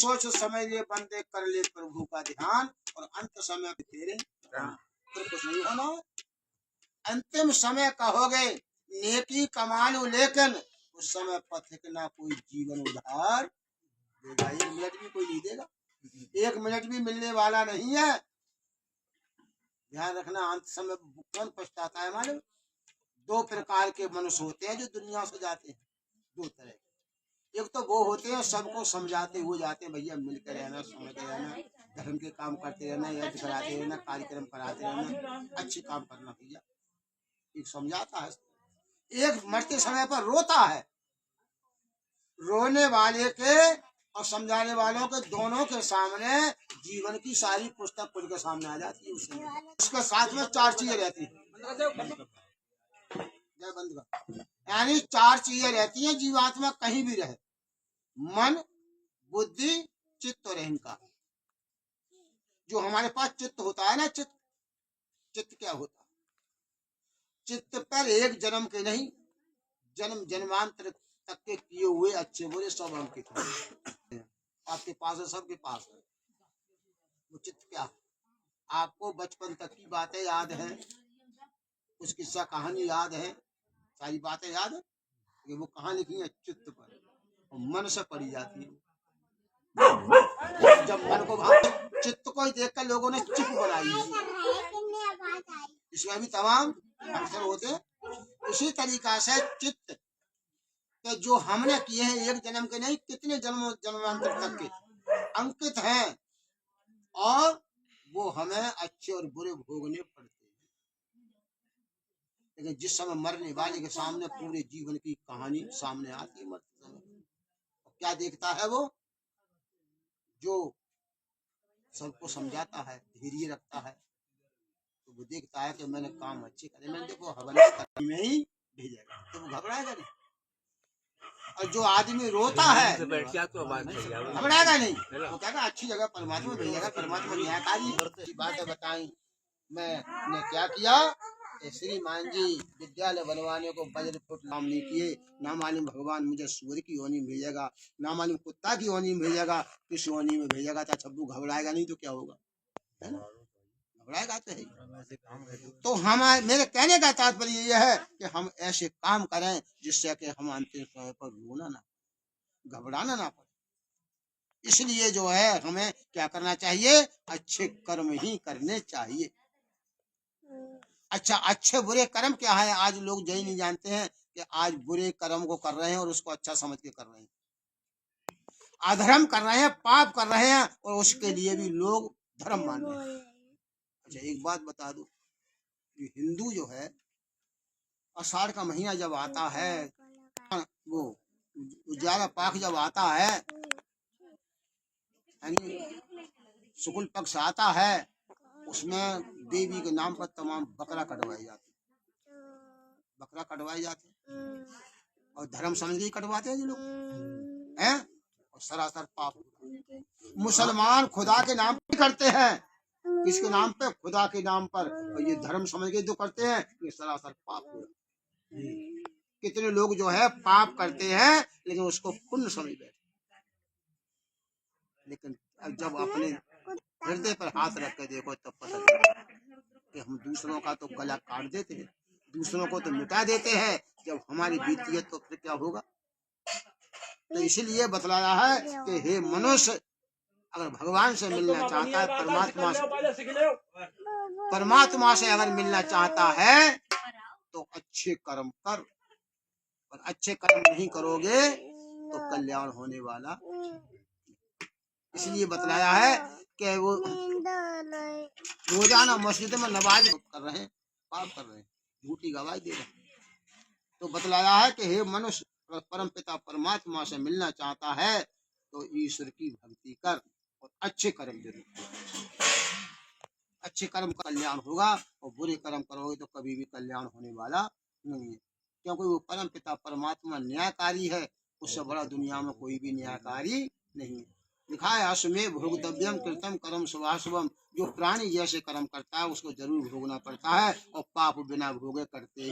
सोच समय ले बंदे कर ले प्रभु का ध्यान, और अंत समय पे तेरे फिर कुछ नहीं होना। अंतिम समय कहोगे नेकी कमा लो, लेकिन उस समय पथिक ना कोई जीवन उधार देगा। 1 मिनट भी कोई नहीं देगा, 1 मिनट भी मिलने वाला नहीं है। ध्यान रखना, अंत समय कौन पछताता है मालूम? 2 प्रकार के मनुष्य होते हैं जो दुनिया से जाते हैं, 2 तरह। एक तो वो होते हैं सबको समझाते हुए जाते हैं, भैया मिलकर रहना, समझते रहना, धर्म के काम करते रहना, यज्ञ कराते रहना, कार्यक्रम कराते रहना, अच्छे काम करना भैया, एक समझाता है। एक मरते समय पर रोता है। रोने वाले के और समझाने वालों के दोनों के सामने जीवन की सारी पुस्तक खुल के सामने आ जाती है। उसके साथ में 4 चीजें रहती है, यानी 4 चीजें रहती हैं जीवात्मा कहीं भी रहे, मन, बुद्धि, चित्त और अहंकार। जो हमारे पास चित्त होता है ना, चित्त क्या होता है? चित्त पर एक जन्म के नहीं, जन्म जन्मांतर तक के किए हुए अच्छे बुरे सब अंकित हैं। आपके पास है, सबके पास है। वो चित्त क्या है? आपको बचपन तक की बातें याद है, कुछ किस्सा कहानी याद है, सारी बातें याद है, कि वो कहाँ लिखी है? चित्त पर, और मन से पढ़ी जाती है। जब मन को चित्त को ही देखकर लोगों ने चिप बनाई है, इसमें भी तमाम अक्षर होते हैं। इसी तरीका से चित्त के जो हमने किए हैं, एक जन्म के नहीं, कितने जन्मांतर तक के अंकित हैं, और वो हमें अच्छे और बुरे भोगने पड़ते हैं। लेकिन जिस समय मरने वाले के सामने पूरे जीवन की कहानी सामने आती है, मरते समय क्या देखता है? वो जो सबको समझाता है, धैर्य रखता है, तो वो देखता है कि मैंने काम अच्छे करे, मैंने देखो हवन में ही भेजेगा, तो वो घबराएगा नहीं। और जो आदमी रोता है घबराएगा नहीं, वो कहेगा अच्छी जगह परमात्मा भेजेगा, परमात्मा न्यायकारी बातें बताई। मैंने क्या किया? श्रीमान जी विद्यालय बनवाने को वज्र फुट काम नहीं किए, ना मालूम भगवान मुझे सूर्य की योनि में भेजेगा, ना मालूम कुत्ता की योनि में भेजेगा, किस योनि में भेजेगा। तो छब्बू घबराएगा नहीं तो क्या होगा, है ना? घबराएगा तो है। तो हम, मेरे कहने का तात्पर्य यह है कि हम ऐसे काम करें जिससे कि हम अंतिम समय पर रोना ना, घबराना ना पड़े। इसलिए जो है हमें क्या करना चाहिए? अच्छे कर्म ही करने चाहिए। अच्छा, अच्छे बुरे कर्म क्या है? आज लोग यही नहीं जानते हैं कि आज बुरे कर्म को कर रहे हैं और उसको अच्छा समझ के कर रहे हैं, अधर्म कर रहे हैं, पाप कर रहे हैं, और उसके लिए भी लोग धर्म मान रहे हैं। अच्छा, एक बात बता दूं, हिंदू जो है आषाढ़ का महीना जब आता है, वो उजाला पाख जब आता है, यानी शुक्ल पक्ष आता है, उसमें देवी के नाम पर तमाम बकरा कटवाई जाती, बकरा कटवाई जाती, और धर्म समझ के कटवाते हैं जो लोग हैं, और सरासर पाप। मुसलमान खुदा के नाम पे करते हैं, किसके नाम पे? खुदा के नाम पर, और ये धर्म समझ के जो करते हैं ये सरासर पाप हो। कितने लोग जो है पाप करते हैं लेकिन उसको पुण्य समझ बैठे, लेकिन जब अपने हृदय पर हाथ रख के देखो तब पता चलता कि हम दूसरों का तो गला काट देते हैं, दूसरों को तो मिटा देते हैं, जब हमारी बीतती है तो फिर क्या होगा? तो इसीलिए बतलाया है कि हे मनुष्य, अगर भगवान से मिलना चाहता है, परमात्मा से अगर मिलना चाहता है तो अच्छे कर्म कर, और अच्छे कर्म नहीं करोगे तो कल्याण होने वाला। इसलिए बतलाया है कि वो रोजाना मस्जिद में नमाज कर रहे हैं, पाप कर रहे हैं, झूठी गवाही दे रहे हैं। तो बतलाया है कि हे मनुष्य, परम पिता परमात्मा से मिलना चाहता है तो ईश्वर की भक्ति कर और अच्छे कर्म जरूर। अच्छे कर्म का कल्याण होगा, और बुरे कर्म करोगे तो कभी भी कल्याण होने वाला नहीं है, क्योंकि वो परम पिता परमात्मा न्यायकारी है, उससे बड़ा दुनिया में कोई भी न्यायकारी नहीं है। लिखा है अश्वमेध भोक्तव्यम कृतम कर्म शुभाशुभम, जो प्राणी जैसे कर्म करता है उसको जरूर भोगना पड़ता है, और पाप बिना भोगे करते ही।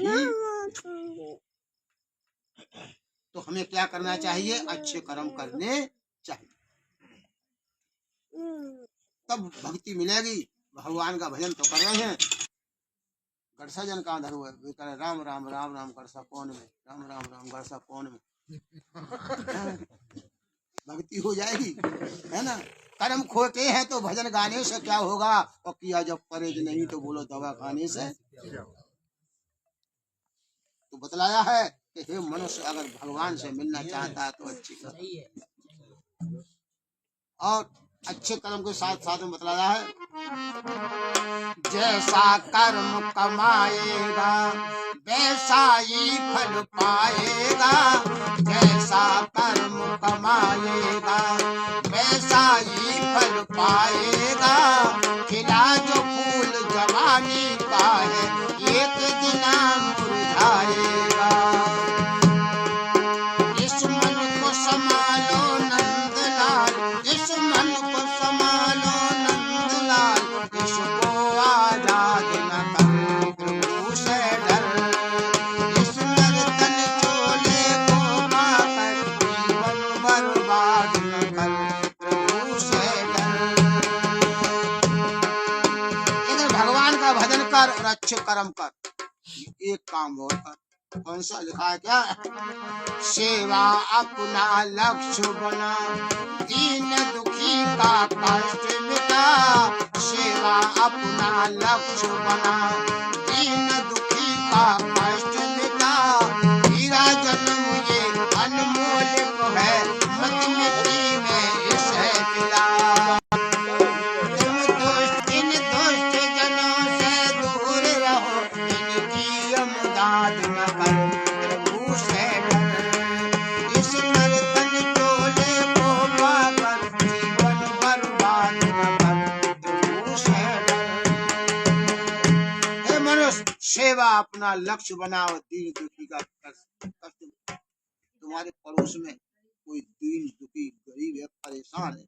तो हमें क्या करना चाहिए? अच्छे कर्म करने चाहिए। तब भक्ति मिलेगी। भगवान का भजन तो कर रहे हैं, गड़सा जन का धरो है, वे करे राम राम राम राम गड़सा कौन में, राम राम राम गड़सा कौन में। भक्ति हो जाएगी, है ना। कर्म खोटे हैं तो भजन गाने से क्या होगा, और किया जब परहेज नहीं तो बोलो दवा खाने से। तो बतलाया है कि हे मनुष्य, अगर भगवान से मिलना चाहता है तो अच्छी कर्म, और अच्छे कर्म के साथ साथ में बतलाया है, जैसा कर्म कमाएगा वैसा ही फल पाएगा, जैसा कर्म कमाएगा वैसा ही फल पाएगा। खिला जो फूल जवानी का है एक दिन मुरझाएगा। इस मन को संभालो नंदलाल, इस मन को संभालो नंदलाल, इसको आजाद न कर प्रभु से डर। इस नर्तन चोले को पाकर जीवन बर्बाद न कर प्रभु से डर। इधर भगवान का भजन कर और अच्छे कर्म कर, एक काम और कर। कौन सा लिखा है क्या, सेवा अपना लक्ष्य बना, दीन दुखी का कष्ट मिटा। सेवा अपना लक्ष्य बना, दीन दुखी का कष्ट मिटा। हीरा जन्म ये अनमोल है, मत मिट्टी में इसे मिला। इन दुष्ट जनों से दूर रहो, इनकी अमदाद न करो प्रभु से डर। इस नर्तन चोले को पाकर जीवन बर्बाद न कर प्रभु से डर। हे मनुष्य, सेवा अपना लक्ष्य बनाओ, दीन दुखी का कष्ट। तुम्हारे पड़ोस में कोई दीन दुखी गरीब है, परेशान है,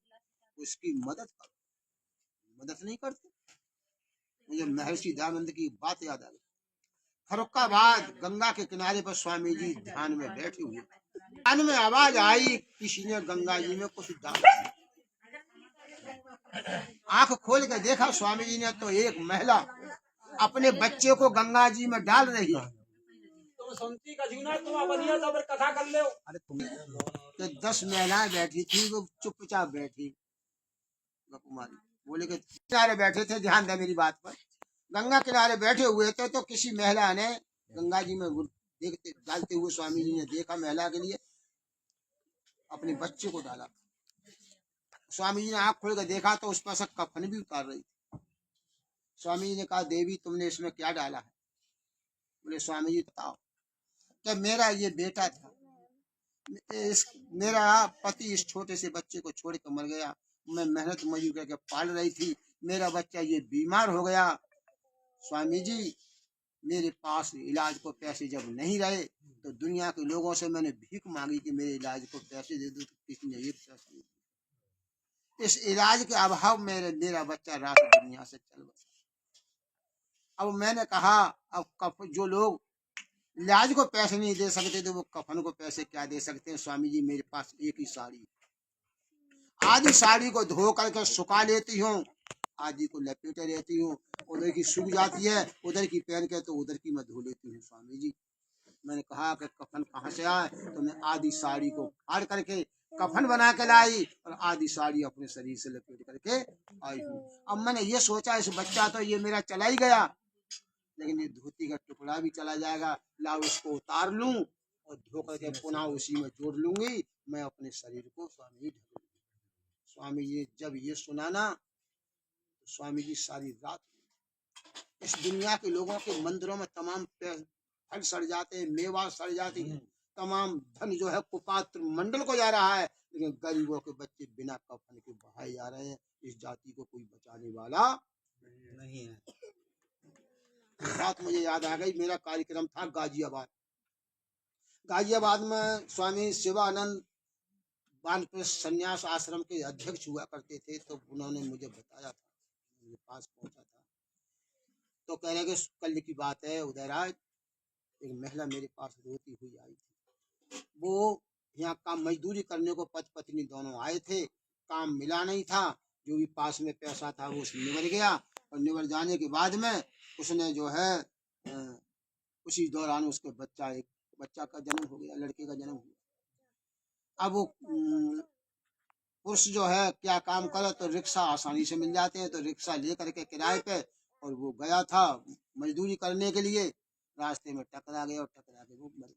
उसकी मदद करो। मदद नहीं करते। मुझे महर्षि दयानंद की बात याद आ गई। फर्रुखाबाद गंगा के किनारे पर स्वामी जी ध्यान में बैठे हुए, ध्यान में आवाज आई, किसी ने गंगा जी में कुछ डाला। आंख खोल के देखा स्वामी जी ने, तो एक महिला अपने बच्चे को गंगा जी में डाल रही है। कथा कर ले। अरे तो 10 महिलाएं बैठी थी, वो चुपचाप बैठी। कुमारी बोले कि किनारे बैठे थे, ध्यान दे मेरी बात पर। गंगा किनारे बैठे हुए थे तो किसी महिला ने गंगा जी में देखते डालते हुए स्वामी जी ने देखा, महिला के लिए अपने बच्चे को डाला। स्वामी जी ने आंख खोल कर देखा तो उस पर से कफन भी उतार रही थी। स्वामी जी ने कहा, देवी तुमने इसमें क्या डाला है? बोले स्वामी जी बताओ। क्या मेरा ये बेटा था, मेरा पति इस छोटे से बच्चे को छोड़ कर मर गया, मैं मेहनत मजदूरी करके पाल रही थी, मेरा बच्चा ये बीमार हो गया। स्वामी जी मेरे पास इलाज को पैसे जब नहीं रहे तो दुनिया के लोगों से मैंने भीख मांगी कि मेरे इलाज को पैसे दे दो, तो किसी ने एक पैसा नहीं दिया। इस इलाज के अभाव में मेरा बच्चा रात दुनिया से चल बसा। अब मैंने कहा, अब जो लोग इलाज को पैसे नहीं दे सकते तो वो कफन को पैसे क्या दे सकते हैं। स्वामी जी मेरे पास एक ही साड़ी, आधी साड़ी को धो करके सुखा लेती हूँ, आधी को लपेटे रहती हूँ, उधर की सूख जाती है, उधर की पहन के तो उधर की मैं धो लेती हूँ। स्वामी जी मैंने कहा कि कफन कहाँ से आए, तो मैं आधी साड़ी को फाड़ करके कफन बना के लाई और आधी साड़ी अपने शरीर से लपेट करके आई हूँ। अब मैंने ये सोचा, इस बच्चा तो ये मेरा चला ही गया, लेकिन ये धोती का टुकड़ा भी चला जाएगा, लाओ इसको उतार लूं और धो करके पुनः उसी में जोड़ लूंगी, मैं अपने शरीर को स्वामी ढक। स्वामी जी जब ये सुना ना, तो स्वामी जी सारी रात इस दुनिया के लोगों के मंदिरों में तमाम फल सड़ जाते हैं, मेवा सड़ जाती है, तमाम धन जो है कुपात्र मंडल को जा रहा है, लेकिन गरीबों के बच्चे बिना कफन के बहाए जा रहे हैं। इस जाति को कोई बचाने वाला नहीं है। बात मुझे याद आ गई, मेरा कार्यक्रम था गाजियाबाद। गाजियाबाद में स्वामी शिवानंद वानप्रस्थ संन्यास आश्रम के अध्यक्ष हुआ करते थे, तो उन्होंने मुझे बताया था, मेरे पास पहुंचा था, तो कह रहे कि कल की बात है उदयराज, एक महिला मेरे पास रोती हुई आई थी। वो यहाँ काम मजदूरी करने को पति पत्नी दोनों आए थे, काम मिला नहीं था, जो भी पास में पैसा था वो निवर गया, और निवर जाने के बाद में उसने जो है उसी दौरान उसके बच्चा का जन्म हो गया, लड़के का जन्म हो गया। अब वो पुरुष जो है क्या काम करे, तो रिक्शा आसानी से मिल जाते हैं, तो रिक्शा ले करके किराए पे, और वो गया था मजदूरी करने के लिए, रास्ते में टकरा गया और टकरा के वो मर गया।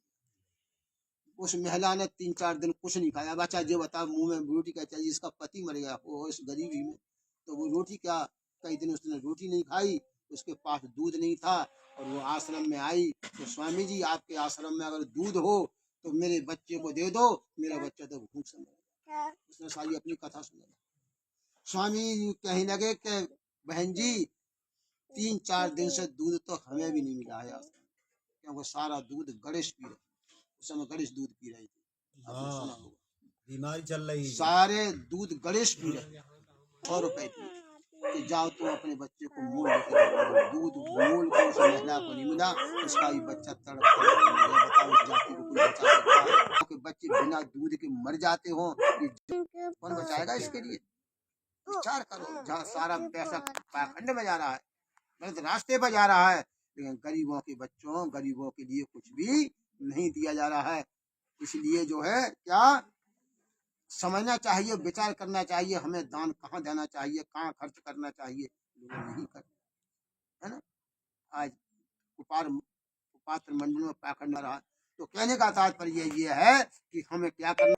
उस महिला ने 3-4 दिन कुछ नहीं खाया। बच्चा जो बता मुंह में रोटी क्या चाहिए, इसका पति मर गया वो इस गरीबी में, तो वो रोटी क्या, कई दिन उसने रोटी नहीं खाई, उसके पास दूध नहीं था, और वो आश्रम में आई, तो स्वामी जी आपके आश्रम में अगर दूध हो तो मेरे बच्चे को दे दो, मेरा बच्चा तो भूख से मर। उसने सारी अपनी कथा सुनाई। स्वामी कहने लगे कि बहन जी 3-4 दिन से दूध तो हमें भी नहीं मिला है, क्योंकि सारा दूध गणेश पी रहे, उस समय गणेश दूध पी रही थी, आपने सुना होगा, बीमारी चल रही है, सारे दूध गणेश पी रहे, 100 रुपए की, कि जाओ तुम अपने बच्चे को मोल लेकर दूध मोल को उस महिला को नहीं मिला, उसका भी बच्चा तड़प बताओ उस जाति को कोई बचा सकता है कि बच्चे बिना दूध के मर जाते हो, कौन बचाएगा इसके लिए? विचार करो, जहाँ सारा पैसा पाखंड में जा रहा है, गलत रास्ते पर जा रहा है, लेकिन गरीबों के बच्चों गरीबों के लिए कुछ भी नहीं दिया जा रहा है। इसलिए जो है क्या समझना चाहिए, विचार करना चाहिए, हमें दान कहाँ देना चाहिए, कहाँ खर्च करना चाहिए, लोग नहीं कर, है ना। आज कुपात्र मंडल में पाखंड रहा, तो कहने का तात्पर्य ये है कि हमें क्या करना